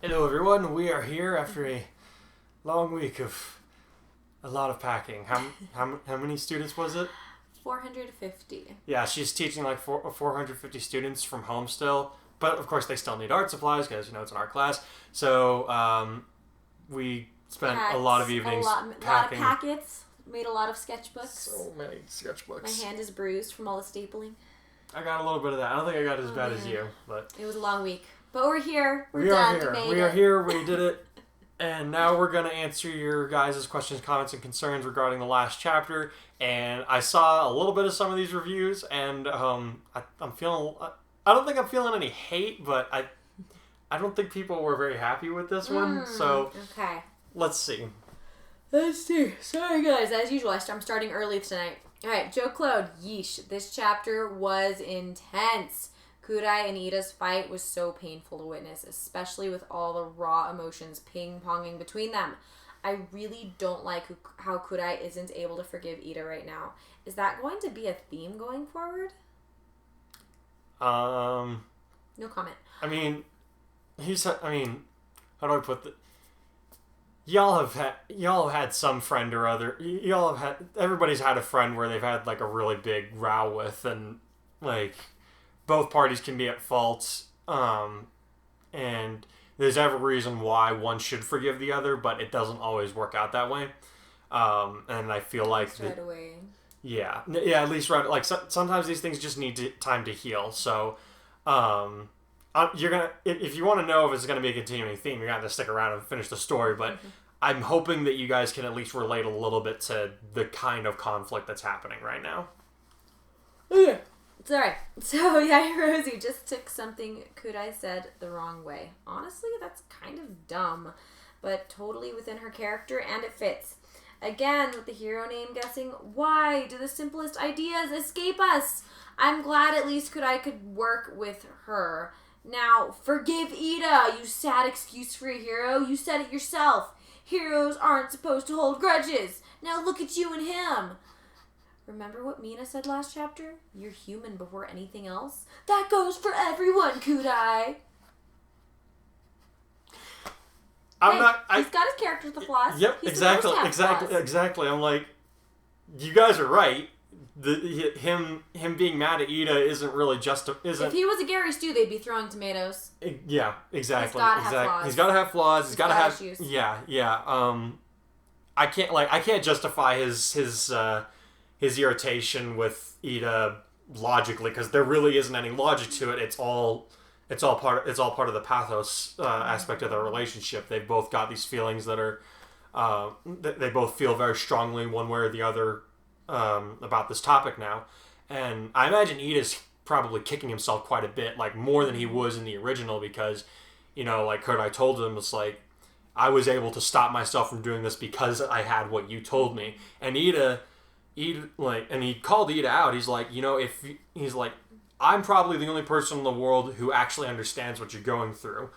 Hello everyone, we are here after a long week of a lot of packing. How many students was it? 450. Yeah, she's teaching like 450 students from home still, but of course they still need art supplies because it's an art class. So we spent a lot of evenings packing. A lot of packets. Made a lot of sketchbooks. So many sketchbooks. My hand is bruised from all the stapling. I got a little bit of that. I don't think I got as bad as you, but it was a long week. But we're here. We are here. We did it. And now we're going to answer your guys' questions, comments, and concerns regarding the last chapter. And I saw a little bit of some of these reviews, and I'm feeling... I don't think I'm feeling any hate, but I don't think people were very happy with this one. So, okay. Let's see. Sorry, guys. As usual, I'm starting early tonight. All right, Joe Claude. Yeesh. This chapter was intense. Kurai and Ida's fight was so painful to witness, especially with all the raw emotions ping-ponging between them. I really don't like how Kurai isn't able to forgive Ida right now. Is that going to be a theme going forward? No comment. I mean, how do I put the... Y'all have had some friend or other. Everybody's had a friend where they've had like a really big row with, and like both parties can be at fault. And there's every reason why one should forgive the other, but it doesn't always work out that way. And I feel like right away. Yeah, at least right. Like sometimes these things just need time to heal. So, you're gonna if you want to know if it's gonna be a continuing theme, you're gonna have to stick around and finish the story. But I'm hoping that you guys can at least relate a little bit to the kind of conflict that's happening right now. Okay. Sorry. So Yaoyorozu just took something Kurai said the wrong way. Honestly, that's kind of dumb, but totally within her character, and it fits. Again, with the hero name guessing, why do the simplest ideas escape us? I'm glad at least Kurai could work with her. Now, forgive Ida, you sad excuse for a hero. You said it yourself. Heroes aren't supposed to hold grudges. Now look at you and him. Remember what Mina said last chapter? You're human before anything else. That goes for everyone, Kurai. He's got his character with the flaws. Yep, exactly. I'm like, you guys are right. Him being mad at Ida isn't really If he was a Gary Stu, they'd be throwing tomatoes. Yeah, exactly. He's got to have flaws. He's got to have issues. Yeah. I can't justify his irritation with Ida logically, because there really isn't any logic to it. It's all part of the pathos aspect of their relationship. They've both got these feelings that are they both feel very strongly one way or the other about this topic now. And I imagine Ida's probably kicking himself quite a bit, like more than he was in the original, because like Kurai told him, it's like, I was able to stop myself from doing this because I had what you told me. And Ida and he called Ida out. He's like, I'm probably the only person in the world who actually understands what you're going through.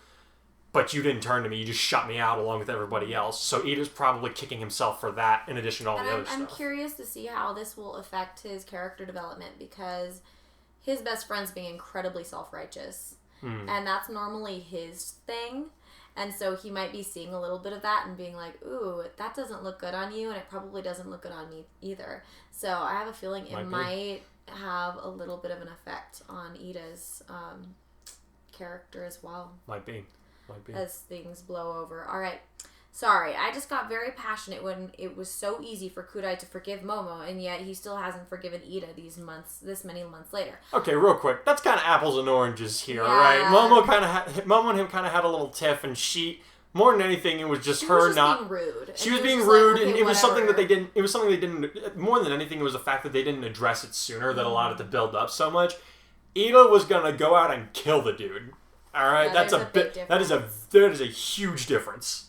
But you didn't turn to me. You just shut me out along with everybody else. So Ida's probably kicking himself for that in addition to all the other stuff. I'm curious to see how this will affect his character development, because his best friend's being incredibly self-righteous. And that's normally his thing. And so he might be seeing a little bit of that and being like, ooh, that doesn't look good on you, and it probably doesn't look good on me either. So I have a feeling it might have a little bit of an effect on Ida's character as well. Might be. As things blow over. All right. Sorry, I just got very passionate when it was so easy for Kurai to forgive Momo, and yet he still hasn't forgiven Ida this many months later. Okay, real quick. That's kind of apples and oranges here, right? Momo and him kind of had a little tiff, and more than anything, it was just being rude. She was being rude, and it was something that they didn't. It was something they didn't. More than anything, it was the fact that they didn't address it sooner that allowed it to build up so much. Ida was gonna go out and kill the dude. All right, yeah, that's a big difference. That is a huge difference.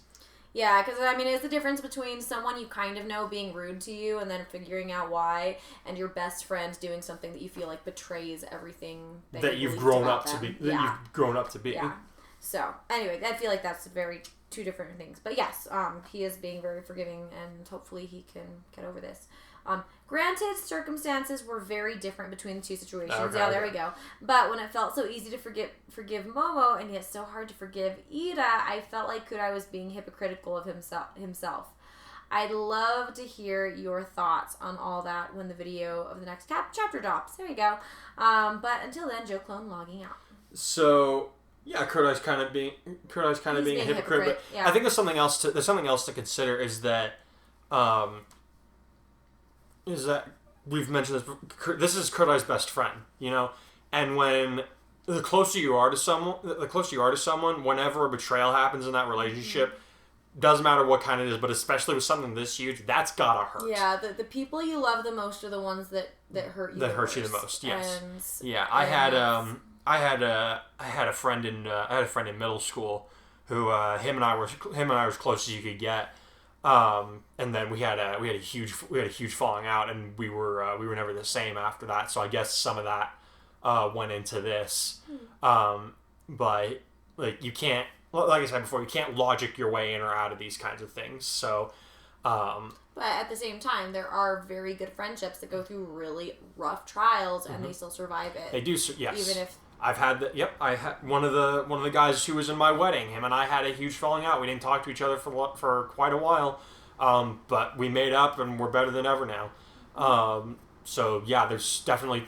Yeah, because it's the difference between someone you kind of know being rude to you and then figuring out why, and your best friend doing something that you feel like betrays everything that you've grown up to be. You've grown up to be. Yeah. So anyway, I feel like that's two different things. But yes, he is being very forgiving, and hopefully he can get over this. Granted, circumstances were very different between the two situations. Okay, yeah, there we go. But when it felt so easy to forgive Momo and yet so hard to forgive Ida, I felt like Kurai was being hypocritical of himself. I'd love to hear your thoughts on all that when the video of the next chapter drops. There you go. But until then, Joe Clone logging out. So yeah, Kurai's kind of being a hypocrite. But yeah. I think there's something else to consider is that we've mentioned this. This is Kurai's best friend, and when the closer you are to someone, whenever a betrayal happens in that relationship, doesn't matter what kind it is, but especially with something this huge, that's gotta hurt. Yeah, the people you love the most are the ones that hurt you. That hurt you the most. Yes. I had a friend in middle school who him and I were as close as you could get. And then we had a huge falling out, and we were never the same after that. So I guess some of that went into this. But like you can't, like I said before, you can't logic your way in or out of these kinds of things. So, but at the same time, there are very good friendships that go through really rough trials, and they still survive it. They do, yes. Even if I've had that. Yep, I had one of the guys who was in my wedding. Him and I had a huge falling out. We didn't talk to each other for quite a while, but we made up and we're better than ever now. So yeah, there's definitely.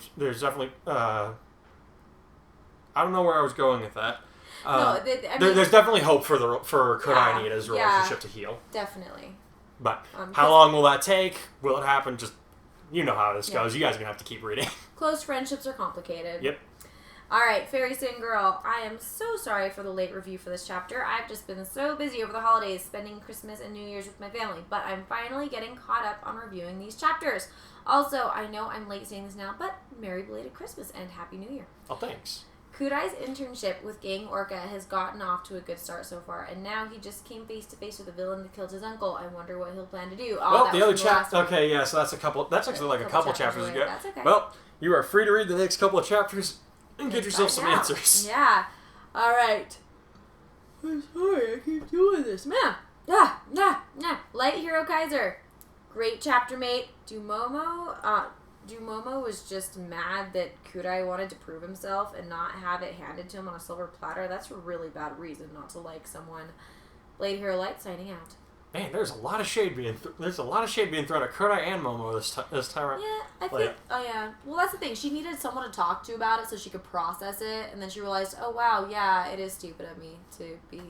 I don't know where I was going with that. There's definitely hope for Kurai and Ida's relationship to heal. Definitely. But how long will that take? Will it happen? Just how this goes. You guys are gonna have to keep reading. Close friendships are complicated. Yep. Alright, Fairy Sin Girl, I am so sorry for the late review for this chapter. I've just been so busy over the holidays spending Christmas and New Year's with my family, but I'm finally getting caught up on reviewing these chapters. Also, I know I'm late saying this now, but Merry belated Christmas and Happy New Year. Oh, thanks. Kurai's internship with Gang Orca has gotten off to a good start so far, and now he just came face to face with a villain that killed his uncle. I wonder what he'll plan to do. Well, the other chapter. Okay, yeah, so that's actually like a couple chapters ago. That's okay. Well, you are free to read the next couple of chapters and get yourself some answers. Yeah. All right. I'm sorry, I keep doing this. Light Hero Kaiser. Great chapter, mate. Dumomo was just mad that Kurai wanted to prove himself and not have it handed to him on a silver platter. That's a really bad reason not to like someone. Blade Hero Light signing out. Man, there's a lot of shade being thrown at Kurai and Momo this time around. Yeah, I think. Oh yeah. Well, that's the thing. She needed someone to talk to about it so she could process it, and then she realized, oh wow, yeah, it is stupid of me to be.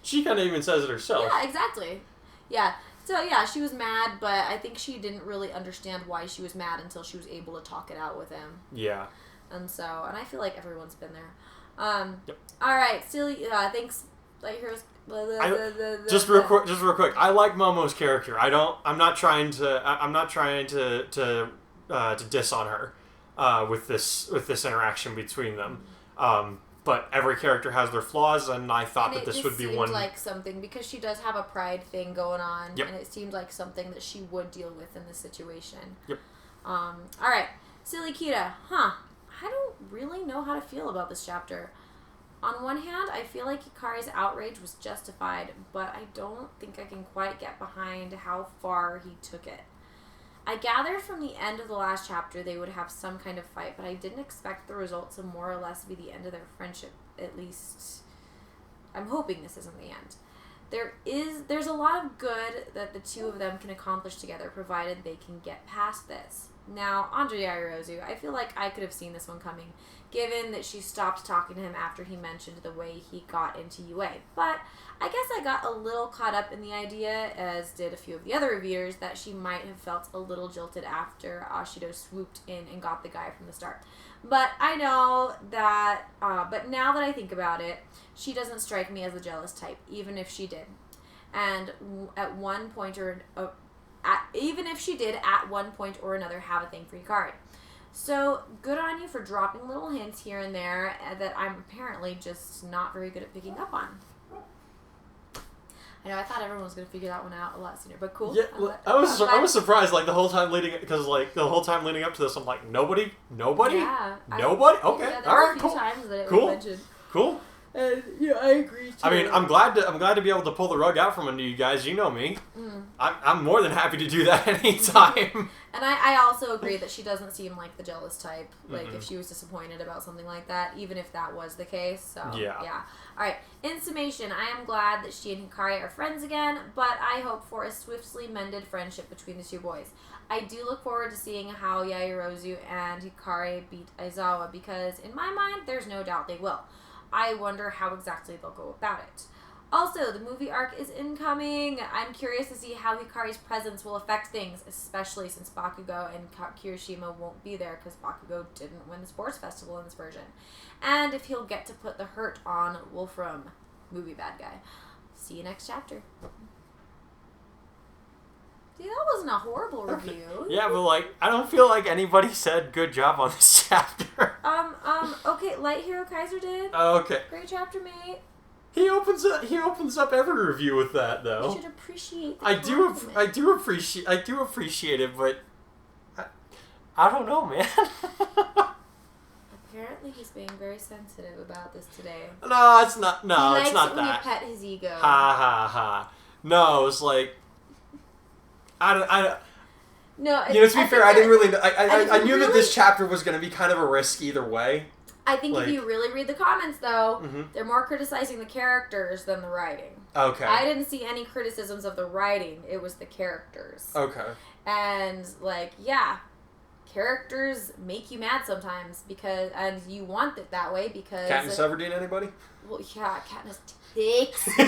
She kind of even says it herself. Yeah, exactly. Yeah. So yeah, she was mad, but I think she didn't really understand why she was mad until she was able to talk it out with him. Yeah. And I feel like everyone's been there. Yep. All right, silly. Thanks, Light Heroes. Just real quick. I like Momo's character. I'm not trying to diss on her with this interaction between them. But every character has their flaws, and I thought that this would be one. It seemed like something because she does have a pride thing going on, yep. And it seemed like something that she would deal with in this situation. Yep. All right, Silly Kita. I don't really know how to feel about this chapter. On one hand, I feel like Hikari's outrage was justified, but I don't think I can quite get behind how far he took it. I gathered from the end of the last chapter they would have some kind of fight, but I didn't expect the result to more or less be the end of their friendship. At least, I'm hoping this isn't the end. There's a lot of good that the two of them can accomplish together, provided they can get past this. Now, onto Yaoyorozu. I feel like I could have seen this one coming, given that she stopped talking to him after he mentioned the way he got into UA. But I guess I got a little caught up in the idea, as did a few of the other reviewers, that she might have felt a little jilted after Ashido swooped in and got the guy from the start. But I know that, but now that I think about it, she doesn't strike me as the jealous type, even if she did. And at one point even if she did at one point or another have a thing for Hikari. So, good on you for dropping little hints here and there that I'm apparently just not very good at picking up on. I know, I thought everyone was going to figure that one out a lot sooner, but cool. Yeah, I was surprised, like, the whole time leading up to this, I'm like, nobody? Yeah. Nobody? Okay, yeah, all right, cool. Times that it cool. was mentioned. Cool. And I agree too. I mean, I'm glad to be able to pull the rug out from under you guys. You know me. I'm more than happy to do that anytime. And I also agree that she doesn't seem like the jealous type. Like, if she was disappointed about something like that, even if that was the case. So, yeah. Alright, in summation, I am glad that she and Hikari are friends again, but I hope for a swiftly mended friendship between the two boys. I do look forward to seeing how Yaoyorozu and Hikari beat Aizawa, because in my mind, there's no doubt they will. I wonder how exactly they'll go about it. Also, the movie arc is incoming. I'm curious to see how Hikari's presence will affect things, especially since Bakugo and Kirishima won't be there because Bakugo didn't win the sports festival in this version. And if he'll get to put the hurt on Wolfram, movie bad guy. See you next chapter. See, that wasn't a horrible review. Yeah, but I don't feel like anybody said good job on this chapter. Okay, Light Hero Kaiser did. Oh, okay. Great chapter, mate. He opens up every review with that, though. You should appreciate the I do appreciate it, but I don't know, man. Apparently, he's being very sensitive about this today. No, it's not. No, it's not that. He likes it when you pet his ego. Ha ha ha. No, it's like I. No, to be fair, I didn't really. I knew that this chapter was going to be kind of a risk either way. I think if you really read the comments, though, they're more criticizing the characters than the writing. Okay. I didn't see any criticisms of the writing. It was the characters. Okay. And, characters make you mad sometimes and you want it that way because... Katniss Everdeen, anybody? Well, yeah, Katniss takes me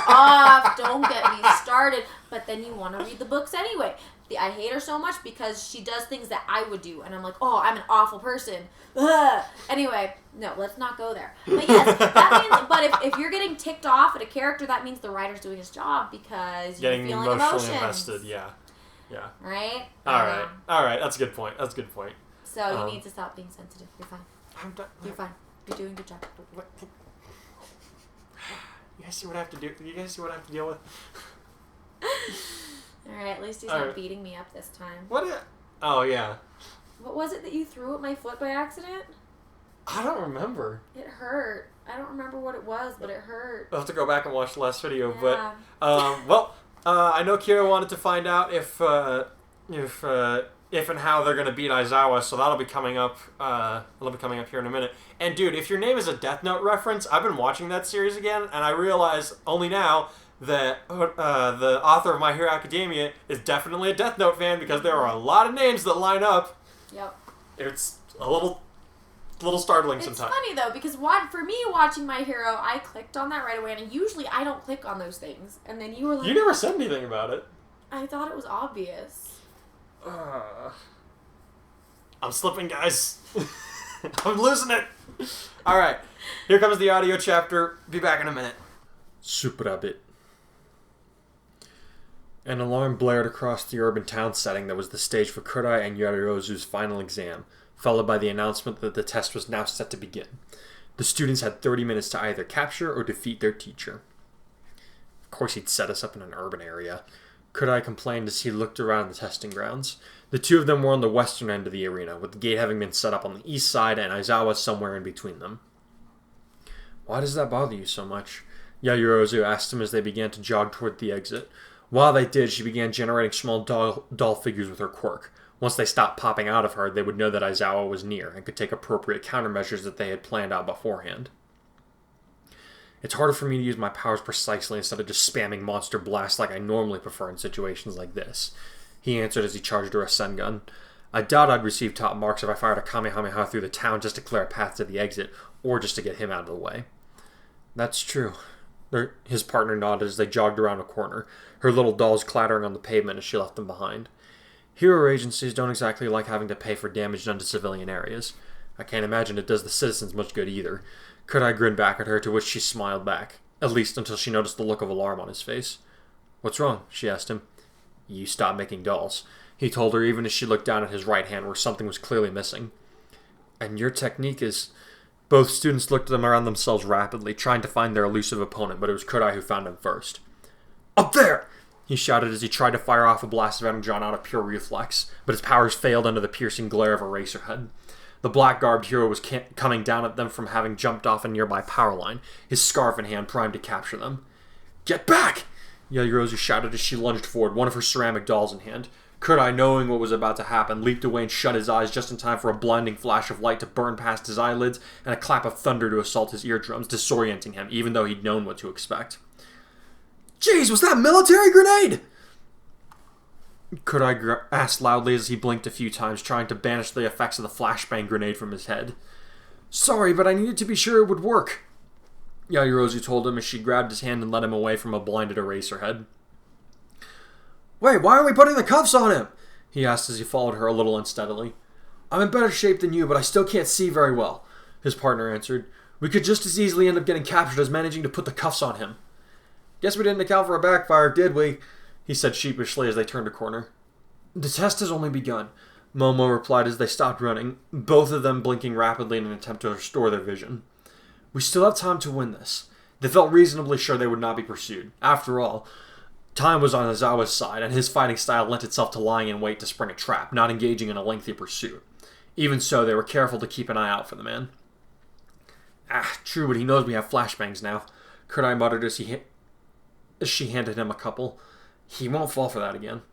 off. Don't get me started. But then you want to read the books anyway. I hate her so much because she does things that I would do. And I'm like, oh, I'm an awful person. Ugh. Anyway, no, let's not go there. But yes, that means... But if you're getting ticked off at a character, that means the writer's doing his job because you're feeling emotions. Invested, yeah. Yeah. Right? All right. That's a good point. So you need to stop being sensitive. You're fine. I'm done. You're fine. You're doing a good job. You guys see what I have to do? You guys see what I have to deal with? Alright, at least he's not beating me up this time. Oh, yeah. What was it that you threw at my foot by accident? I don't remember. It hurt. I don't remember what it was, but it hurt. I'll have to go back and watch the last video, yeah. But, I know Kira wanted to find out if and how they're gonna beat Aizawa, so that'll be coming up. Here in a minute. And dude, if your name is a Death Note reference, I've been watching that series again, and I realize only now that the author of My Hero Academia is definitely a Death Note fan because there are a lot of names that line up. Yep. It's a little startling sometimes. It's funny though because for me watching My Hero, I clicked on that right away, and usually I don't click on those things. And then you were like, you never said anything about it. I thought it was obvious. I'm slipping, guys. I'm losing it. All right, here comes the audio chapter. Be back in a minute. Superabit. An alarm blared across the urban town setting that was the stage for Kurai and Yaoyorozu's final exam, followed by the announcement that the test was now set to begin. The students had 30 minutes to either capture or defeat their teacher. Of course he'd set us up in an urban area. Kurai complained as he looked around the testing grounds. The two of them were on the western end of the arena, with the gate having been set up on the east side and Aizawa somewhere in between them. Why does that bother you so much? Yaoyorozu asked him as they began to jog toward the exit. While they did, she began generating small doll figures with her quirk. Once they stopped popping out of her, they would know that Aizawa was near and could take appropriate countermeasures that they had planned out beforehand. It's harder for me to use my powers precisely instead of just spamming monster blasts like I normally prefer in situations like this, he answered as he charged her Rasengan. I doubt I'd receive top marks if I fired a Kamehameha through the town just to clear a path to the exit, or just to get him out of the way. That's true. His partner nodded as they jogged around a corner, her little dolls clattering on the pavement as she left them behind. Hero agencies don't exactly like having to pay for damage done to civilian areas. I can't imagine it does the citizens much good either. Kurai grinned back at her, to which she smiled back, at least until she noticed the look of alarm on his face. What's wrong? She asked him. You stopped making dolls, he told her, even as she looked down at his right hand where something was clearly missing. And your technique is... Both students looked at them around themselves rapidly, trying to find their elusive opponent, but it was Kurai who found him first. Up there! He shouted as he tried to fire off a blast of energon out of pure reflex, but his powers failed under the piercing glare of a racer head. The black-garbed hero was coming down at them from having jumped off a nearby power line, his scarf in hand, primed to capture them. "Get back!" Yaoyorozu shouted as she lunged forward, one of her ceramic dolls in hand. Kurai, knowing what was about to happen, leaped away and shut his eyes just in time for a blinding flash of light to burn past his eyelids and a clap of thunder to assault his eardrums, disorienting him, even though he'd known what to expect. "Jeez, was that a military grenade?" Kurai asked loudly as he blinked a few times, trying to banish the effects of the flashbang grenade from his head. "Sorry, but I needed to be sure it would work," Yaoyorozu told him as she grabbed his hand and led him away from a blinded Eraserhead. "Wait, why aren't we putting the cuffs on him?" he asked as he followed her a little unsteadily. "I'm in better shape than you, but I still can't see very well," his partner answered. "We could just as easily end up getting captured as managing to put the cuffs on him." "Guess we didn't account for a backfire, did we?" he said sheepishly as they turned a corner. "The test has only begun," Momo replied as they stopped running, both of them blinking rapidly in an attempt to restore their vision. "We still have time to win this." They felt reasonably sure they would not be pursued. After all, time was on Aizawa's side, and his fighting style lent itself to lying in wait to spring a trap, not engaging in a lengthy pursuit. Even so, they were careful to keep an eye out for the man. True, but he knows we have flashbangs now," Kurai muttered as she handed him a couple. "He won't fall for that again."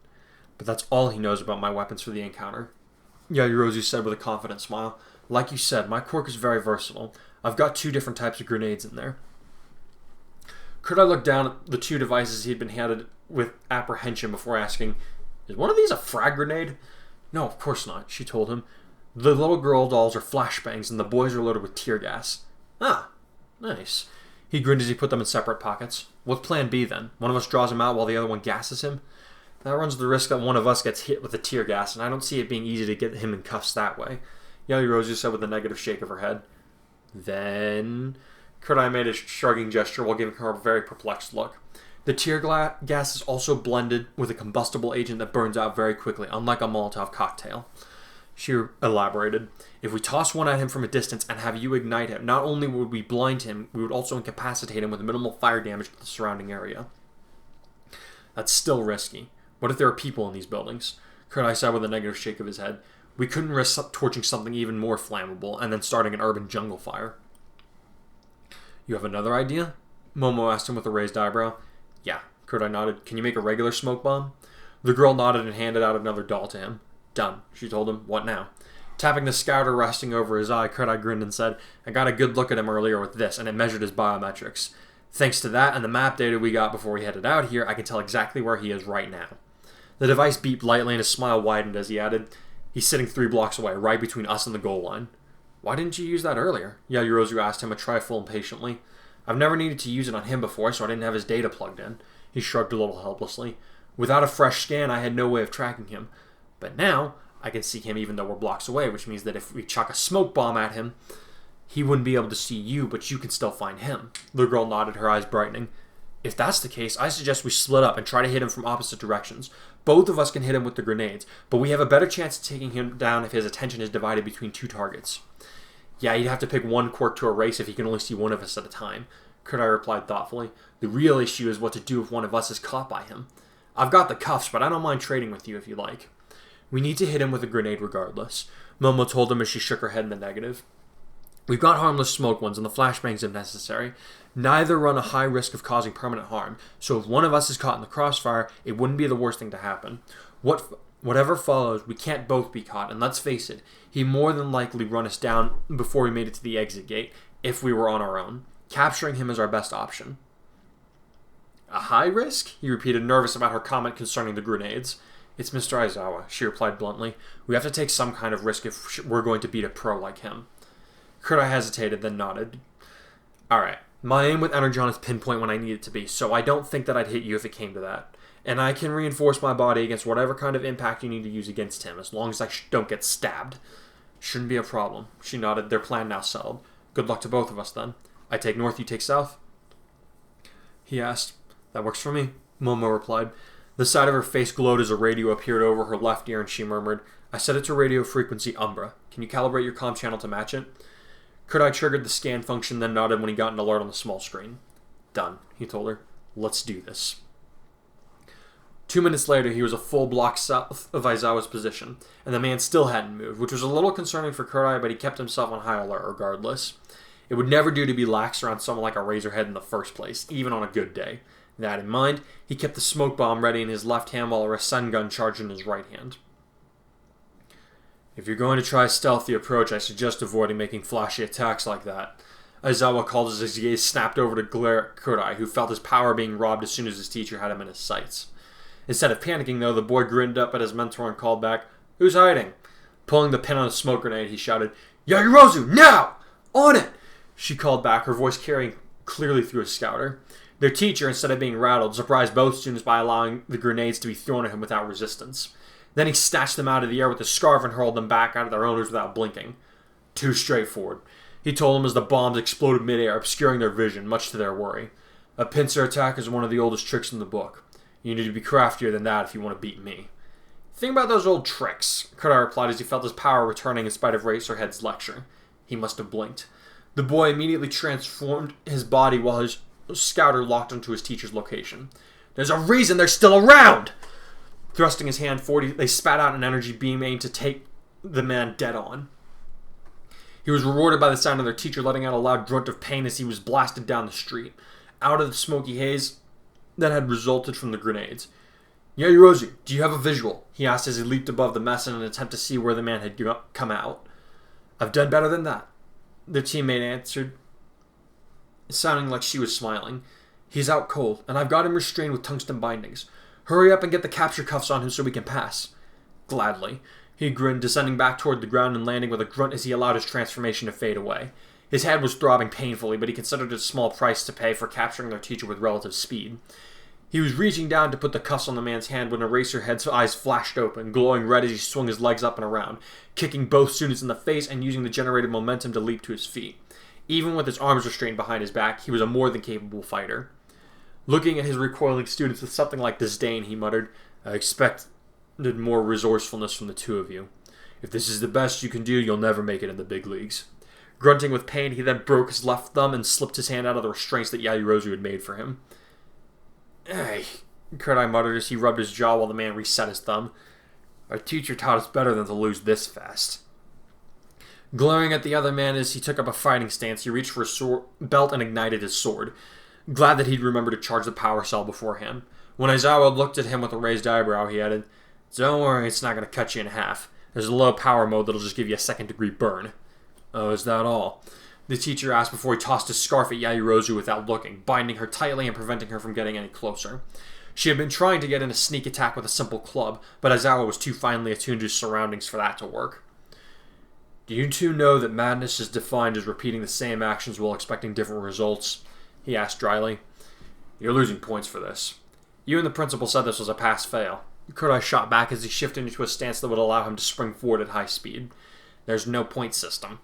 "But that's all he knows about my weapons for the encounter," Yaoyorozu said with a confident smile. "Like you said, my quirk is very versatile. I've got 2 different types of grenades in there." Kurai looked down at the 2 devices he had been handed with apprehension before asking, "Is one of these a frag grenade?" "No, of course not," she told him. "The little girl dolls are flashbangs and the boys are loaded with tear gas." "Ah, nice." He grinned as he put them in separate pockets. "What's plan B then? One of us draws him out while the other one gasses him?" "That runs the risk that one of us gets hit with the tear gas, and I don't see it being easy to get him in cuffs that way," Yaoyorozu said with a negative shake of her head. "Then..." Kurai made a shrugging gesture while giving her a very perplexed look. "The tear gas is also blended with a combustible agent that burns out very quickly, unlike a Molotov cocktail." She elaborated. "If we toss one at him from a distance and have you ignite him, not only would we blind him, we would also incapacitate him with minimal fire damage to the surrounding area." "That's still risky. What if there are people in these buildings?" Kurai said with a negative shake of his head. "We couldn't risk torching something even more flammable and then starting an urban jungle fire." "You have another idea?" Momo asked him with a raised eyebrow. "Yeah," Kurai nodded. "Can you make a regular smoke bomb?" The girl nodded and handed out another doll to him. "Done," she told him. "What now?" Tapping the scouter resting over his eye, Kurai grinned and said, "I got a good look at him earlier with this, and it measured his biometrics. Thanks to that and the map data we got before we headed out here, I can tell exactly where he is right now." The device beeped lightly and his smile widened as he added, "He's sitting 3 blocks away, right between us and the goal line." "Why didn't you use that earlier?" Yaoyorozu asked him a trifle impatiently. "I've never needed to use it on him before, so I didn't have his data plugged in." He shrugged a little helplessly. "Without a fresh scan, I had no way of tracking him. But now, I can see him even though we're blocks away, which means that if we chuck a smoke bomb at him, he wouldn't be able to see you, but you can still find him." The girl nodded, her eyes brightening. "If that's the case, I suggest we split up and try to hit him from opposite directions. Both of us can hit him with the grenades, but we have a better chance of taking him down if his attention is divided between 2 targets." "Yeah, you'd have to pick one quirk to erase if he can only see one of us at a time," Kurai replied thoughtfully. "The real issue is what to do if one of us is caught by him. I've got the cuffs, but I don't mind trading with you if you like." "We need to hit him with a grenade regardless," Momo told him as she shook her head in the negative. "We've got harmless smoke ones and the flashbangs if necessary. Neither run a high risk of causing permanent harm, so if one of us is caught in the crossfire, it wouldn't be the worst thing to happen. Whatever follows, we can't both be caught, and let's face it, he'd more than likely run us down before we made it to the exit gate, if we were on our own. Capturing him is our best option." "A high risk?" he repeated, nervous about her comment concerning the grenades. "It's Mr. Aizawa," she replied bluntly. "We have to take some kind of risk if we're going to beat a pro like him." Kurai hesitated, then nodded. "Alright, my aim with Energon is pinpoint when I need it to be, so I don't think that I'd hit you if it came to that. And I can reinforce my body against whatever kind of impact you need to use against him, as long as I don't get stabbed." "Shouldn't be a problem," she nodded, their plan now settled. "Good luck to both of us, then. I take north, you take south?" he asked. "That works for me," Momo replied. The side of her face glowed as a radio appeared over her left ear and she murmured, "I set it to radio frequency Umbra. Can you calibrate your comm channel to match it?" Kurai triggered the scan function, then nodded when he got an alert on the small screen. "Done," he told her. "Let's do this." 2 minutes later, he was a full block south of Aizawa's position, and the man still hadn't moved, which was a little concerning for Kurai, but he kept himself on high alert regardless. It would never do to be lax around someone like a Razorhead in the first place, even on a good day. That in mind, he kept the smoke bomb ready in his left hand while a Rasengan charged in his right hand. If you're going to try a stealthy approach, I suggest avoiding making flashy attacks like that. Aizawa called as his gaze snapped over to glare at Kurai, who felt his power being robbed as soon as his teacher had him in his sights. Instead of panicking, though, the boy grinned up at his mentor and called back, "Who's hiding?" Pulling the pin on a smoke grenade, he shouted, "Yaoyorozu, now! On it!" She called back, her voice carrying clearly through a scouter. Their teacher, instead of being rattled, surprised both students by allowing the grenades to be thrown at him without resistance. Then he snatched them out of the air with a scarf and hurled them back out of their owners without blinking. Too straightforward, he told them as the bombs exploded midair, obscuring their vision, much to their worry. A pincer attack is one of the oldest tricks in the book. You need to be craftier than that if you want to beat me. Think about those old tricks, Kurai replied as he felt his power returning in spite of Racerhead's lecture. He must have blinked. The boy immediately transformed his body while his scouter locked onto his teacher's location. "There's a reason they're still around!" Thrusting his hand forward, they spat out an energy beam aimed to take the man dead on. He was rewarded by the sound of their teacher letting out a loud grunt of pain as he was blasted down the street, out of the smoky haze that had resulted from the grenades. "Yaoyorozu, do you have a visual?" he asked as he leaped above the mess in an attempt to see where the man had come out. "I've done better than that," their teammate answered, sounding like she was smiling. "He's out cold, and I've got him restrained with tungsten bindings. Hurry up and get the capture cuffs on him so we can pass." "Gladly." He grinned, descending back toward the ground and landing with a grunt as he allowed his transformation to fade away. His head was throbbing painfully, but he considered it a small price to pay for capturing their teacher with relative speed. He was reaching down to put the cuffs on the man's hand when Eraserhead's eyes flashed open, glowing red as he swung his legs up and around, kicking both students in the face and using the generated momentum to leap to his feet. Even with his arms restrained behind his back, he was a more than capable fighter. Looking at his recoiling students with something like disdain, he muttered, "I expected more resourcefulness from the two of you. If this is the best you can do, you'll never make it in the big leagues." Grunting with pain, he then broke his left thumb and slipped his hand out of the restraints that Yaoyorozu had made for him. "Hey," Kurai muttered as he rubbed his jaw while the man reset his thumb. "Our teacher taught us better than to lose this fast." Glaring at the other man as he took up a fighting stance, he reached for his belt and ignited his sword, glad that he'd remembered to charge the power cell beforehand. When Aizawa looked at him with a raised eyebrow, he added, "Don't worry, it's not going to cut you in half. There's a low power mode that'll just give you a second-degree burn." "Oh, is that all?" the teacher asked before he tossed his scarf at Yaoyorozu without looking, binding her tightly and preventing her from getting any closer. She had been trying to get in a sneak attack with a simple club, but Aizawa was too finely attuned to his surroundings for that to work. "Do you two know that madness is defined as repeating the same actions while expecting different results?" he asked dryly. "You're losing points for this. You and the principal said this was a pass-fail." Kurai shot back as he shifted into a stance that would allow him to spring forward at high speed. "There's no point system.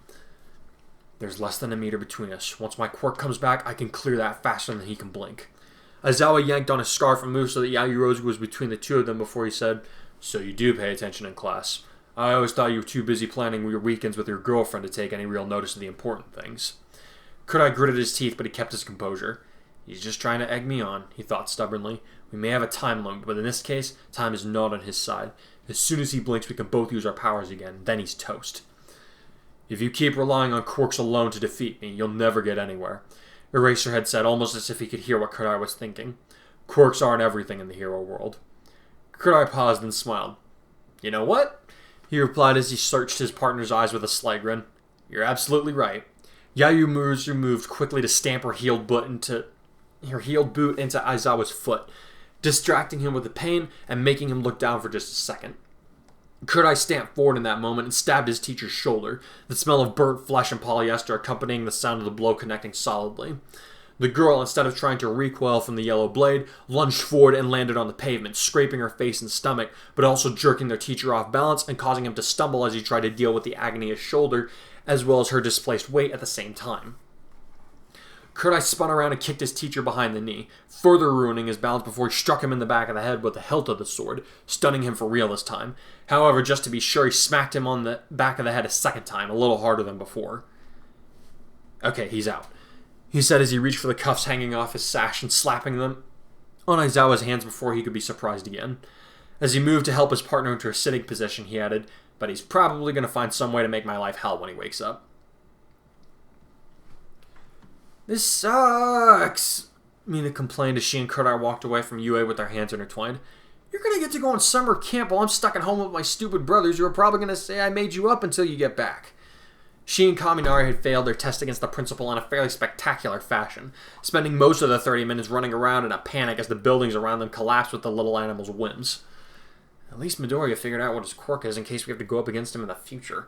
There's less than a meter between us. Once my quirk comes back, I can clear that faster than he can blink." Aizawa yanked on his scarf and moved so that Yaoyorozu was between the two of them before he said, "So you do pay attention in class. I always thought you were too busy planning your weekends with your girlfriend to take any real notice of the important things." Kurai gritted his teeth, but he kept his composure. "He's just trying to egg me on," he thought stubbornly. "We may have a time limit, but in this case, time is not on his side. As soon as he blinks, we can both use our powers again. Then he's toast. If you keep relying on quirks alone to defeat me, you'll never get anywhere," Eraserhead said, almost as if he could hear what Kurai was thinking. "Quirks aren't everything in the hero world." Kurai paused and smiled. "You know what?" he replied as he searched his partner's eyes with a slight grin. "You're absolutely right." Yaoyorozu moved quickly to stamp her heeled boot into Aizawa's foot, distracting him with the pain and making him look down for just a second. Kurai stamped forward in that moment and stabbed his teacher's shoulder, the smell of burnt flesh and polyester accompanying the sound of the blow connecting solidly. The girl, instead of trying to recoil from the yellow blade, lunged forward and landed on the pavement, scraping her face and stomach, but also jerking their teacher off balance and causing him to stumble as he tried to deal with the agony of his shoulder, as well as her displaced weight at the same time. Kurai spun around and kicked his teacher behind the knee, further ruining his balance before he struck him in the back of the head with the hilt of the sword, stunning him for real this time. However, just to be sure, he smacked him on the back of the head a second time, a little harder than before. "Okay, he's out," he said as he reached for the cuffs hanging off his sash and slapping them on Aizawa's hands before he could be surprised again. As he moved to help his partner into a sitting position, he added, "But he's probably going to find some way to make my life hell when he wakes up." "This sucks," Mina complained as she and Kurai walked away from Yue with their hands intertwined. "You're going to get to go on summer camp while I'm stuck at home with my stupid brothers. You're probably going to say I made you up until you get back." She and Kaminari had failed their test against the principal in a fairly spectacular fashion, spending most of the 30 minutes running around in a panic as the buildings around them collapsed with the little animal's whims. "At least Midoriya figured out what his quirk is in case we have to go up against him in the future,"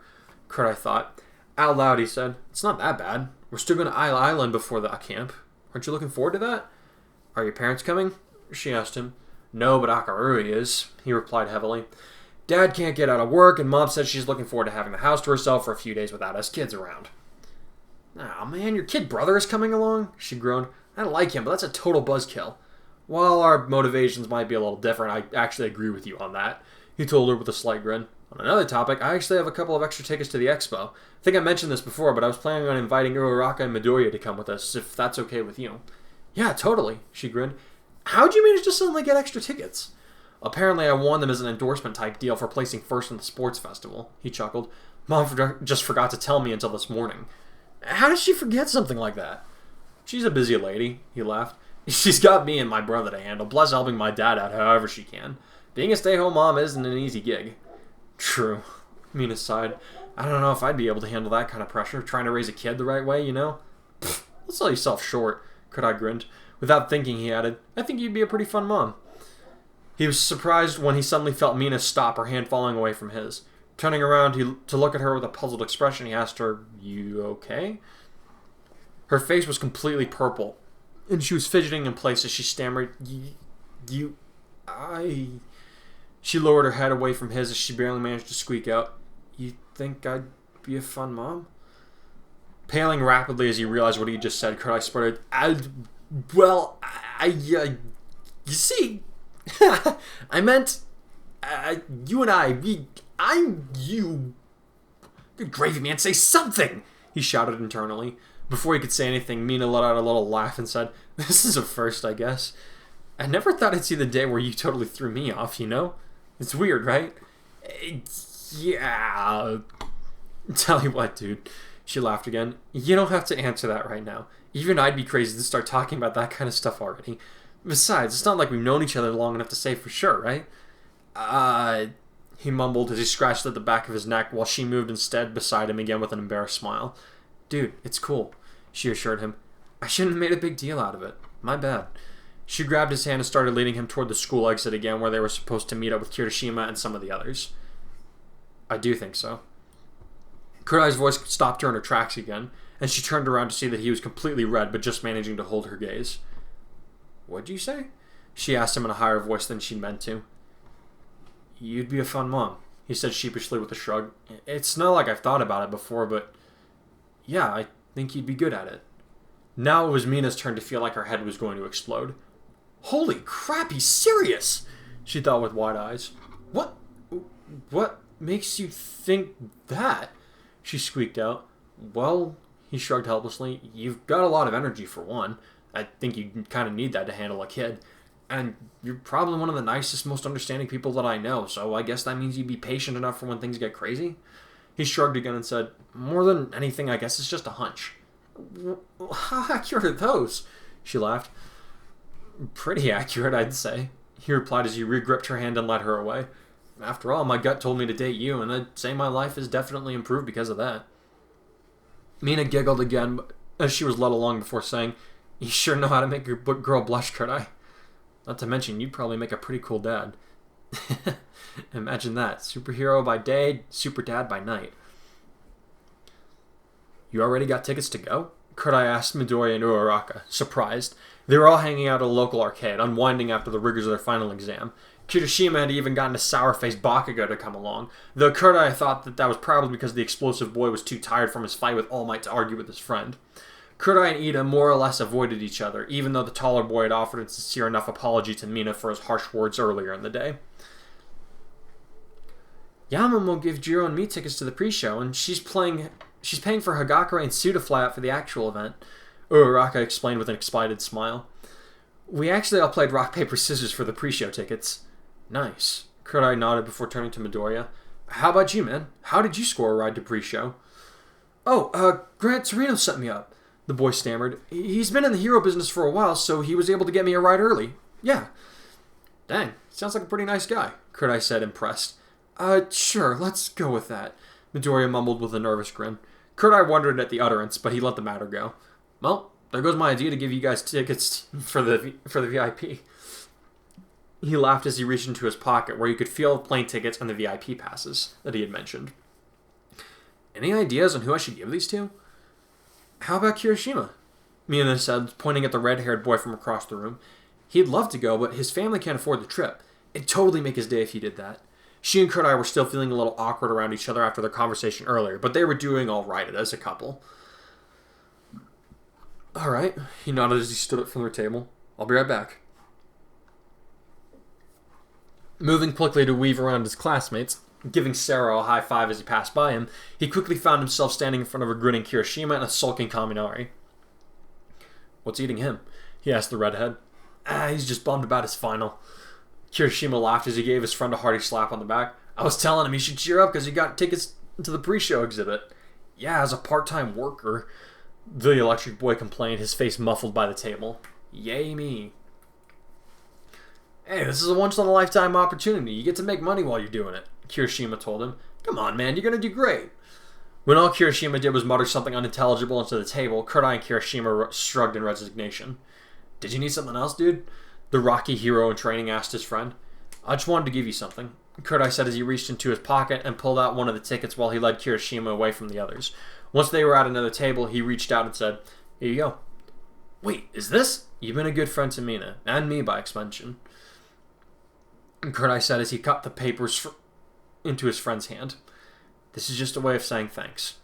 Kurai thought. Out loud, he said, "It's not that bad. We're still going to Isle Island before the camp. Aren't you looking forward to that?" "Are your parents coming?" she asked him. "No, but Akarui is," he replied heavily. "Dad can't get out of work, and Mom says she's looking forward to having the house to herself for a few days without us kids around." "Aw, man, your kid brother is coming along?" she groaned. "I like him, but that's a total buzzkill." "While our motivations might be a little different, I actually agree with you on that," he told her with a slight grin. "On another topic, I actually have a couple of extra tickets to the expo. I think I mentioned this before, but I was planning on inviting Uraraka and Midoriya to come with us, if that's okay with you." "Yeah, totally," she grinned. "How'd you manage to suddenly get extra tickets?" "Apparently I won them as an endorsement type deal for placing first in the sports festival," he chuckled. "Mom just forgot to tell me until this morning." "How does she forget something like that?" "She's a busy lady," he laughed. "She's got me and my brother to handle, plus helping my dad out however she can. Being a stay-home mom isn't an easy gig." "True," Mina sighed. "I don't know if I'd be able to handle that kind of pressure, trying to raise a kid the right way, you know?" "Pfft, don't sell yourself short," Kurai grinned. Without thinking, he added, "I think you'd be a pretty fun mom." He was surprised when he suddenly felt Mina stop, her hand falling away from his. Turning around to look at her with a puzzled expression, he asked her, "You okay?" Her face was completely purple, and she was fidgeting in place as she stammered, I... She lowered her head away from his as she barely managed to squeak out, "You think I'd be a fun mom?" Paling rapidly as he realized what he just said, Kurai sputtered, you see... I meant, you and I'm you." "Good gravy, man, say something!" he shouted internally. Before he could say anything, Mina let out a little laugh and said, "This is a first, I guess. I never thought I'd see the day where you totally threw me off, you know? It's weird, right?" "Yeah. Tell you what, dude," she laughed again. "You don't have to answer that right now. Even I'd be crazy to start talking about that kind of stuff already. Besides, it's not like we've known each other long enough to say for sure, right?" He mumbled as he scratched at the back of his neck while she moved instead beside him again with an embarrassed smile. "Dude, it's cool," she assured him. "I shouldn't have made a big deal out of it. My bad." She grabbed his hand and started leading him toward the school exit again where they were supposed to meet up with Kirishima and some of the others. "I do think so." Kurai's voice stopped her in her tracks again, and she turned around to see that he was completely red but just managing to hold her gaze. "What'd you say?" she asked him in a higher voice than she'd meant to. "You'd be a fun mom," he said sheepishly with a shrug. "It's not like I've thought about it before, but yeah, I think you'd be good at it." Now it was Mina's turn to feel like her head was going to explode. "Holy crap, he's serious!" she thought with wide eyes. What makes you think that?" she squeaked out. "Well," he shrugged helplessly, "you've got a lot of energy for one. I think you kind of need that to handle a kid. And you're probably one of the nicest, most understanding people that I know, so I guess that means you'd be patient enough for when things get crazy." He shrugged again and said, "More than anything, I guess it's just a hunch." "How accurate are those?" she laughed. "Pretty accurate, I'd say," he replied as he re-gripped her hand and led her away. "After all, my gut told me to date you, and I'd say my life has definitely improved because of that." Mina giggled again as she was led along before saying, "You sure know how to make your girl blush, Kurai. Not to mention, you'd probably make a pretty cool dad." Imagine that. Superhero by day, super dad by night. "You already got tickets to go?" Kurai asked Midoriya and Uraraka, surprised. They were all hanging out at a local arcade, unwinding after the rigors of their final exam. Kirishima had even gotten a sour-faced Bakugo to come along, though Kurai thought that was probably because the explosive boy was too tired from his fight with All Might to argue with his friend. Kurai and Ida more or less avoided each other, even though the taller boy had offered a sincere enough apology to Mina for his harsh words earlier in the day. "Yamamo gave Jiro and me tickets to the pre-show, and she's paying for Hagakure and Sue to fly out for the actual event," Uraraka explained with an excited smile. We actually all played rock, paper, scissors for the pre-show tickets. Nice. Kurai nodded before turning to Midoriya. How about you, man? How did you score a ride to pre-show? Oh, Grant Torino sent me up, the boy stammered. He's been in the hero business for a while, so he was able to get me a ride early. Yeah. Dang, sounds like a pretty nice guy, Kurai said, impressed. Sure, let's go with that, Midoriya mumbled with a nervous grin. Kurai wondered at the utterance, but he let the matter go. Well, there goes my idea to give you guys tickets for the VIP. He laughed as he reached into his pocket, where you could feel the plane tickets and the VIP passes that he had mentioned. Any ideas on who I should give these to? How about Kirishima? Mina said, pointing at the red-haired boy from across the room. He'd love to go, but his family can't afford the trip. It'd totally make his day if he did that. She and Kurai were still feeling a little awkward around each other after their conversation earlier, but they were doing all right as a couple. All right, he nodded as he stood up from their table. I'll be right back. Moving quickly to weave around his classmates, giving Sarah a high five as he passed by him, he quickly found himself standing in front of a grinning Kirishima and a sulking Kaminari. What's eating him? He asked the redhead. He's just bummed about his final. Kirishima laughed as he gave his friend a hearty slap on the back. I was telling him he should cheer up because he got tickets to the pre-show exhibit. Yeah, as a part-time worker, the electric boy complained, his face muffled by the table. Yay me. Hey, this is a once-in-a-lifetime opportunity. You get to make money while you're doing it, Kirishima told him. Come on, man, you're going to do great. When all Kirishima did was mutter something unintelligible into the table, Kurai and Kirishima shrugged in resignation. Did you need something else, dude? The rocky hero in training asked his friend. I just wanted to give you something, Kurai said as he reached into his pocket and pulled out one of the tickets while he led Kirishima away from the others. Once they were at another table, he reached out and said, Here you go. Wait, is this? You've been a good friend to Mina, and me by extension, Kurai said as he cut the papers into his friend's hand. This is just a way of saying thanks.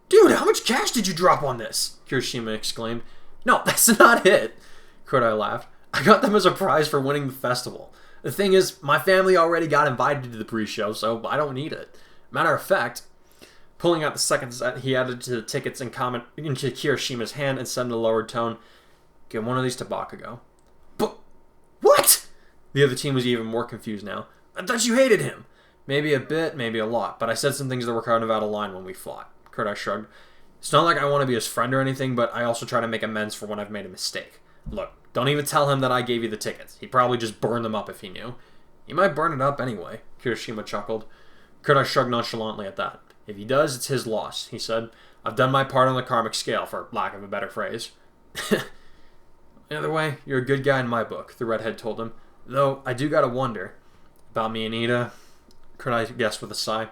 Dude, how much cash did you drop on this? Kirishima exclaimed. No, that's not it, Kurai laughed. I got them as a prize for winning the festival. The thing is, my family already got invited to the pre-show, so I don't need it. Matter of fact, pulling out the second set, he added to the tickets and comment into Kirishima's hand and said in a lowered tone, Get one of these to Bakugo. But what? The other team was even more confused now. I thought you hated him. Maybe a bit, maybe a lot, but I said some things that were kind of out of line when we fought. Kurai shrugged. It's not like I want to be his friend or anything, but I also try to make amends for when I've made a mistake. Look, don't even tell him that I gave you the tickets. He'd probably just burn them up if he knew. He might burn it up anyway, Kirishima chuckled. Kurai shrugged nonchalantly at that. If he does, it's his loss, he said. I've done my part on the karmic scale, for lack of a better phrase. Either way, you're a good guy in my book, the redhead told him. Though, I do gotta wonder. About me and Ida? Kurai guessed with a sigh.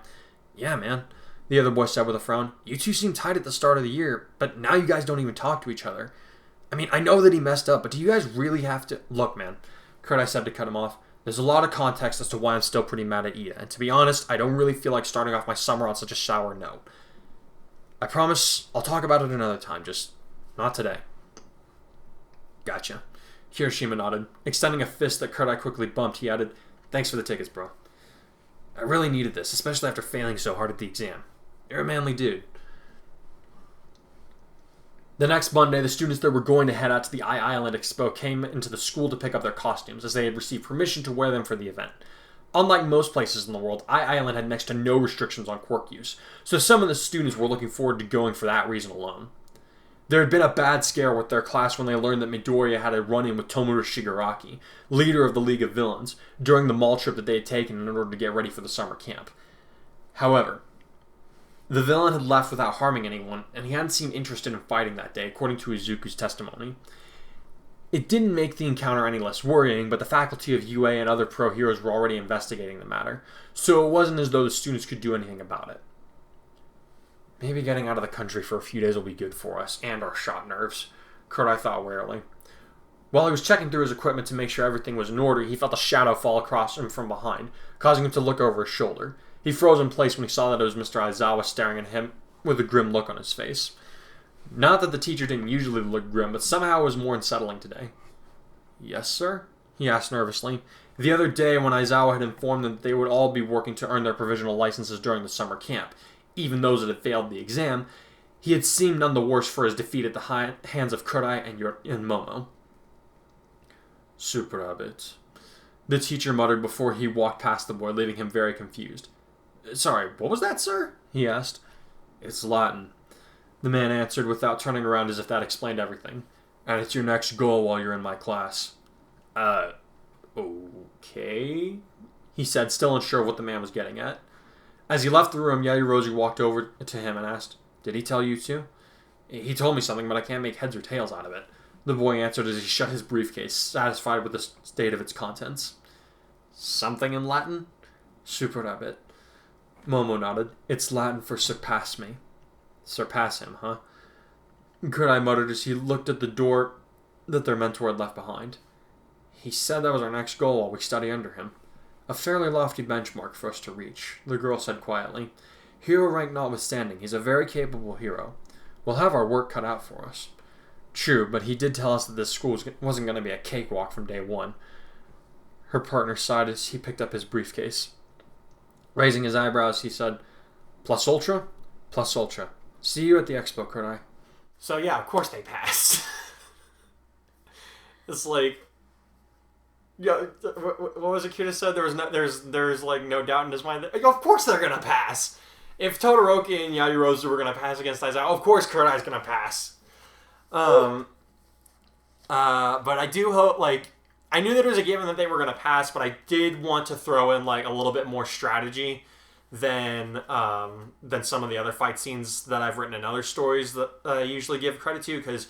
Yeah, man, the other boy said with a frown. You two seemed tight at the start of the year, but now you guys don't even talk to each other. I mean, I know that he messed up, but do you guys really have to... Look, man, Kurai said to cut him off. There's a lot of context as to why I'm still pretty mad at Ida, and to be honest, I don't really feel like starting off my summer on such a sour note. I promise I'll talk about it another time, just not today. Gotcha. Kirishima nodded. Extending a fist that Kurai quickly bumped, he added, Thanks for the tickets, bro. I really needed this, especially after failing so hard at the exam. You're a manly dude. The next Monday, the students that were going to head out to the I-Island Expo came into the school to pick up their costumes, as they had received permission to wear them for the event. Unlike most places in the world, I-Island had next to no restrictions on quirk use, so some of the students were looking forward to going for that reason alone. There had been a bad scare with their class when they learned that Midoriya had a run-in with Tomura Shigaraki, leader of the League of Villains, during the mall trip that they had taken in order to get ready for the summer camp. However, the villain had left without harming anyone, and he hadn't seemed interested in fighting that day, according to Izuku's testimony. It didn't make the encounter any less worrying, but the faculty of UA and other pro heroes were already investigating the matter, so it wasn't as though the students could do anything about it. Maybe getting out of the country for a few days will be good for us, and our shot nerves, Kurai thought warily. While he was checking through his equipment to make sure everything was in order, he felt a shadow fall across him from behind, causing him to look over his shoulder. He froze in place when he saw that it was Mr. Aizawa staring at him with a grim look on his face. Not that the teacher didn't usually look grim, but somehow it was more unsettling today. Yes, sir? He asked nervously. The other day, when Aizawa had informed them that they would all be working to earn their provisional licenses during the summer camp, even those that had failed the exam, he had seemed none the worse for his defeat at the hands of Kurai and Momo. Superabit. The teacher muttered before he walked past the boy, leaving him very confused. Sorry, what was that, sir? He asked. It's Latin. The man answered without turning around as if that explained everything. And it's your next goal while you're in my class. Okay? He said, still unsure of what the man was getting at. As he left the room, Yaoyorozu walked over to him and asked, Did he tell you too? He told me something, but I can't make heads or tails out of it. The boy answered as he shut his briefcase, satisfied with the state of its contents. Something in Latin? Superabit. Momo nodded. It's Latin for surpass me. Surpass him, huh? Kurai muttered as he looked at the door that their mentor had left behind. He said that was our next goal while we study under him. A fairly lofty benchmark for us to reach, the girl said quietly. Hero rank notwithstanding, he's a very capable hero. We'll have our work cut out for us. True, but he did tell us that this school wasn't going to be a cakewalk from day one. Her partner sighed as he picked up his briefcase. Raising his eyebrows, he said, Plus ultra? Plus ultra. See you at the expo, Kurai. So yeah, of course they passed. It's like, yeah, what was it Kuda said? There's like no doubt in his mind that, of course they're gonna pass. If Todoroki and Yaoyorozu were gonna pass against Aizawa, of course Kurai's gonna pass. But I do hope, like, I knew that it was a given that they were gonna pass, but I did want to throw in like a little bit more strategy than some of the other fight scenes that I've written in other stories that I usually give credit to, because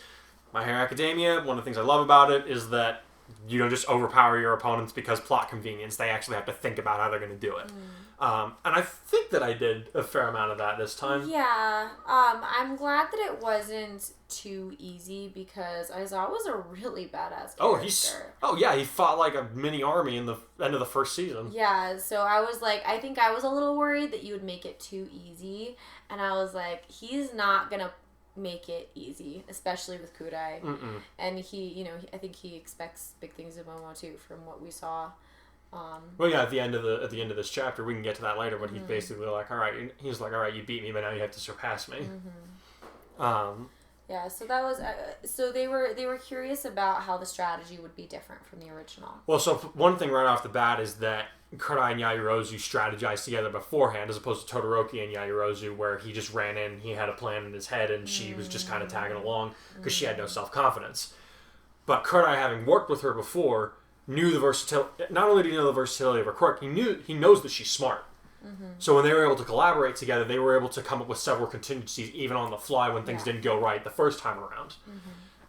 My Hero Academia, one of the things I love about it is that you don't just overpower your opponents because plot convenience. They actually have to think about how they're going to do it. And I think that I did a fair amount of that this time. Yeah. I'm glad that it wasn't too easy because Aizawa was a really badass character. He fought like a mini army in the end of the first season. Yeah, so I think I was a little worried that you would make it too easy. And I was like, he's not going to make it easy, especially with Kurai. And he, I think he expects big things of Momo too, from what we saw. Well, yeah, at the end of this chapter, we can get to that later. But he's basically like, all right, you beat me, but now you have to surpass me. Yeah, so that was so they were curious about how the strategy would be different from the original. Well, so one thing right off the bat is that Kurai and Yaoyorozu strategized together beforehand, as opposed to Todoroki and Yaoyorozu, where he just ran in, he had a plan in his head, and she was just kind of tagging along because she had no self-confidence. But Kurai, having worked with her before, knew the versatility. Not only did he know the versatility of her quirk, he knows that she's smart. So when they were able to collaborate together, they were able to come up with several contingencies, even on the fly when things didn't go right the first time around.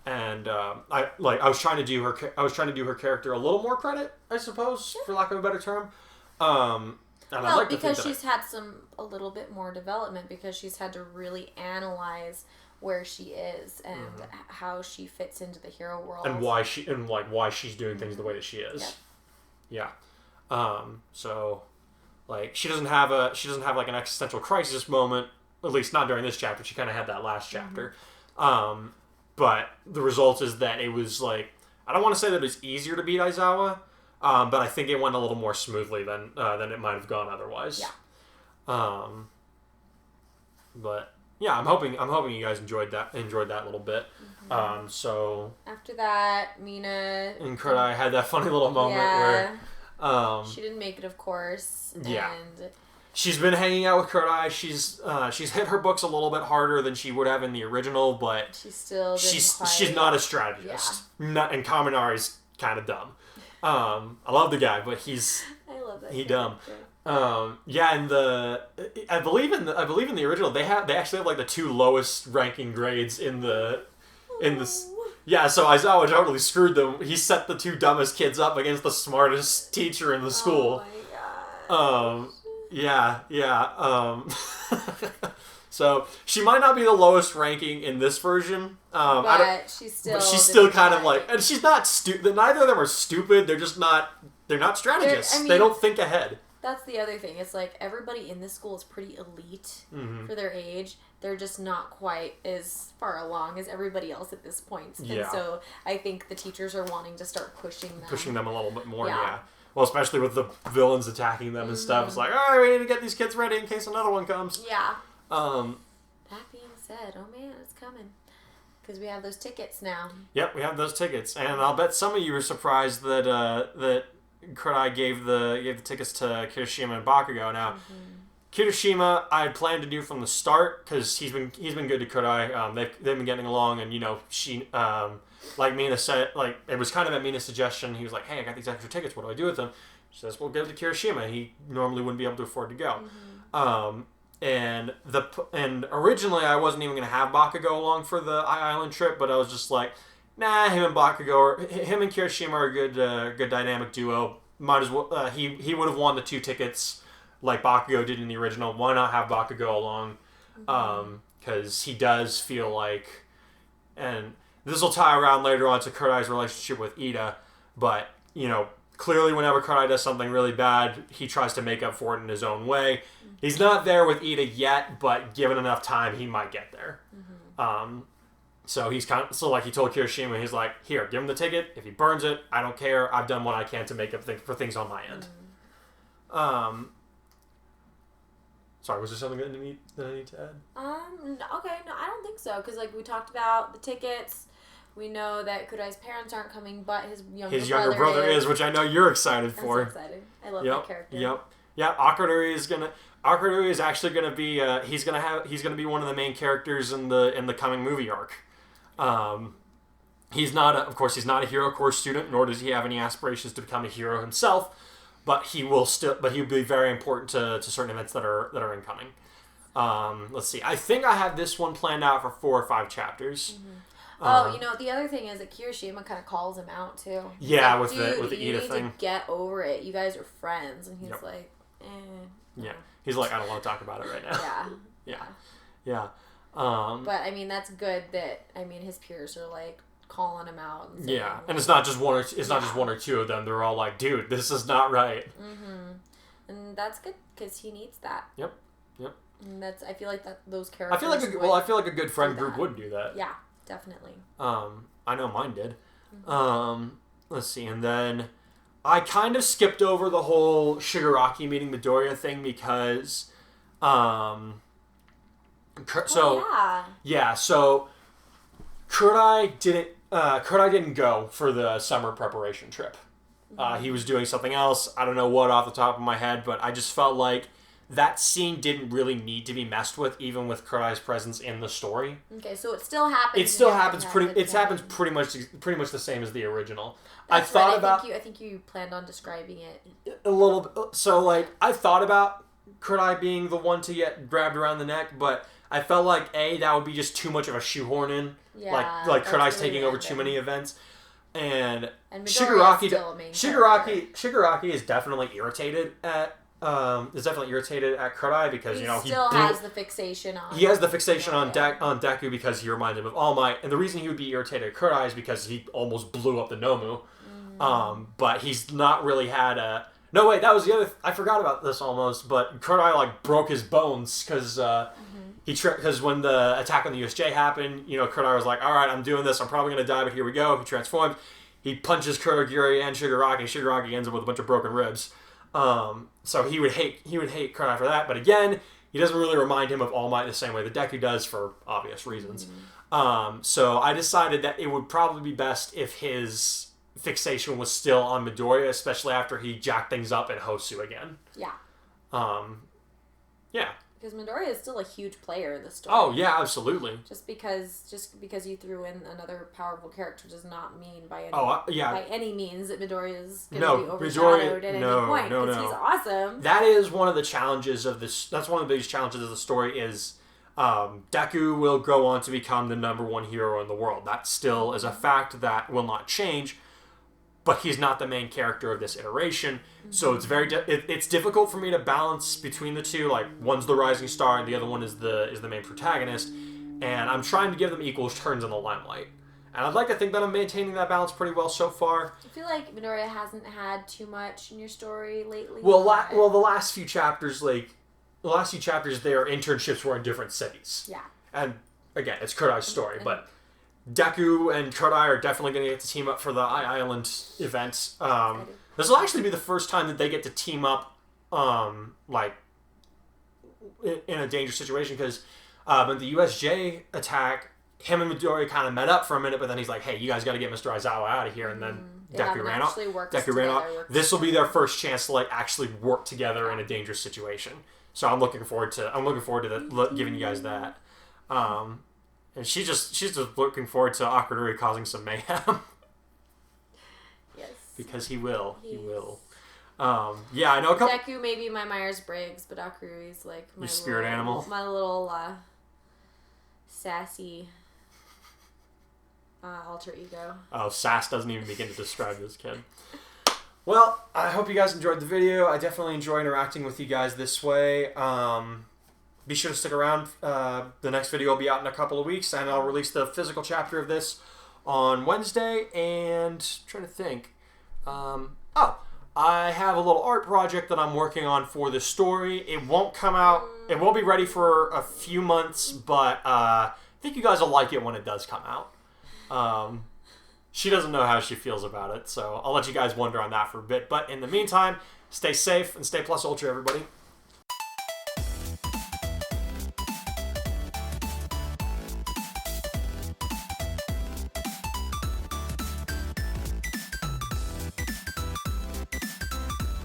And I was trying to do her character a little more credit, I suppose, for lack of a better term. Because she's had a little bit more development, because she's had to really analyze where she is and how she fits into the hero world, and why she's doing things the way that she is. Yeah. So, like, she doesn't have like an existential crisis moment, at least not during this chapter. She kind of had that last chapter. But the result is that it was like, I don't want to say that it was easier to beat Aizawa, but I think it went a little more smoothly than it might have gone otherwise. Yeah. But yeah, I'm hoping you guys enjoyed that little bit. So after that, Mina and Kurai had that funny little moment where she didn't make it, of course. Yeah. And she's been hanging out with Kurai. She's hit her books a little bit harder than she would have in the original, but she's not a strategist. And Kaminari's kind of dumb. I love the guy, but he's dumb. And I believe in the original they actually have like the two lowest ranking grades in the. Yeah, so Aizawa totally screwed them. He set the two dumbest kids up against the smartest teacher in the school. Oh my god. So she might not be the lowest ranking in this version. But she's still kind of like, and she's not stupid. Neither of them are stupid. They're just not. They're not strategists. They don't think ahead. That's the other thing. It's like everybody in this school is pretty elite for their age. They're just not quite as far along as everybody else at this point. And so I think the teachers are wanting to start pushing them. A little bit more, yeah. Well, especially with the villains attacking them and stuff. It's like, all right, we need to get these kids ready in case another one comes. Yeah. That being said, oh man, it's coming. Because we have those tickets now. Yep, we have those tickets, and I'll bet some of you were surprised that that Kurai gave the tickets to Kirishima and Bakugo. Now, Kirishima, I had planned to do from the start because he's been good to Kurai. They've been getting along, and she like Mina said, like it was kind of at Mina's suggestion. He was like, "Hey, I got these extra tickets. What do I do with them?" She says, "Well, give it to Kirishima. He normally wouldn't be able to afford to go." And originally I wasn't even gonna have Bakugo along for the Island trip, but I was just like, nah, him and Kirishima are a good dynamic duo. Might as well. He would have won the 2 tickets like Bakugo did in the original. Why not have Bakugo along? Because he does feel like, and this will tie around later on to Kurai's relationship with Ida, but clearly whenever Kurai does something really bad, he tries to make up for it in his own way. He's not there with Ida yet, but given enough time, he might get there. So he's like he told Kirishima, he's like, here, give him the ticket. If he burns it, I don't care. I've done what I can to make up for things on my end. Sorry, was there something that I need to add? Okay, no, I don't think so. Because we talked about the tickets. We know that Kurai's parents aren't coming, but his younger brother is, which I know you're excited for. I'm so excited. I love that character. Yep. Akururi is actually gonna be he's gonna be one of the main characters in the coming movie arc. He's not a hero course student, nor does he have any aspirations to become a hero himself, but he'll be very important to certain events that are incoming. Let's see. I think I have this one planned out for 4 or 5 chapters. The other thing is that Kirishima kind of calls him out too. He's like, with the Ida thing. You need to get over it. You guys are friends, and he's like, Yeah, he's like, I don't want to talk about it right now. Yeah. But I mean, that's good that his peers are like calling him out. And saying, and it's not just one or 2 of them. They're all like, dude, this is not right. And that's good because he needs that. Yep. And I feel like that those characters. I feel like a good friend group would do that. Yeah, definitely. I know mine did. Let's see, and then I kind of skipped over the whole Shigaraki meeting Midoriya thing because, so Kurai didn't go for the summer preparation trip. He was doing something else. I don't know what off the top of my head, but I just felt like that scene didn't really need to be messed with, even with Kurai's presence in the story. Okay, so it still happens. It happens pretty much the same as the original. That's I think you planned on describing it a little bit. So I thought about Kurai being the one to get grabbed around the neck, but I felt like that would be just too much of a shoehorn in. Yeah, like Kurai's really taking over too many events. And Shigaraki is definitely irritated at Kurai because he still has the fixation on. He has the fixation on Deku because he reminds him of All Might, and the reason he would be irritated at Kurai is because he almost blew up the Nomu. But he's not really had a. No wait, that was the other. I forgot about this almost, but Kurai broke his bones because because when the attack on the USJ happened, Kurai was like, all right, I'm doing this. I'm probably gonna die, but here we go. He transforms. He punches Kurogiri and Shigaraki, and Shigaraki ends up with a bunch of broken ribs. So he would hate Kurai for that, but again, he doesn't really remind him of All Might the same way that Deku does for obvious reasons. So I decided that it would probably be best if his fixation was still on Midoriya, especially after he jacked things up in Hosu again. Yeah. Because Midoriya is still a huge player in the story. Oh yeah, absolutely. Just because you threw in another powerful character does not mean by any means that Midoriya is going to be overshadowed at any point. Because he's awesome. That is one of the challenges of this. That's one of the biggest challenges of the story is Deku will go on to become the number 1 hero in the world. That still is a fact that will not change. But he's not the main character of this iteration, so it's it's difficult for me to balance between the two. Like one's the rising star, and the other one is the main protagonist, and I'm trying to give them equal turns in the limelight. And I'd like to think that I'm maintaining that balance pretty well so far. I feel like Midoriya hasn't had too much in your story lately. Well, the last few chapters, their internships were in different cities. Yeah. And again, it's Kurai's story, but Deku and Kurai are definitely going to get to team up for the Island event. This will actually be the first time that they get to team up, in a dangerous situation, because in the USJ attack, him and Midori kind of met up for a minute, but then he's like, hey, you guys got to get Mr. Aizawa out of here. And then Deku ran off. Deku ran off. This will be their first chance to like actually work together in a dangerous situation. So I'm looking forward to giving you guys that. And she's just looking forward to Akururi causing some mayhem. Yes. Because he will. He will. Yeah, I know a couple... Deku may be my Myers-Briggs, but Akururi's like my spirit animal. My little sassy alter ego. Oh, sass doesn't even begin to describe this kid. Well, I hope you guys enjoyed the video. I definitely enjoy interacting with you guys this way. Be sure to stick around. The next video will be out in a couple of weeks, and I'll release the physical chapter of this on Wednesday. And I'm trying to think. I have a little art project that I'm working on for this story. It won't come out. It won't be ready for a few months, but I think you guys will like it when it does come out. She doesn't know how she feels about it, so I'll let you guys wonder on that for a bit. But in the meantime, stay safe and stay plus ultra, everybody.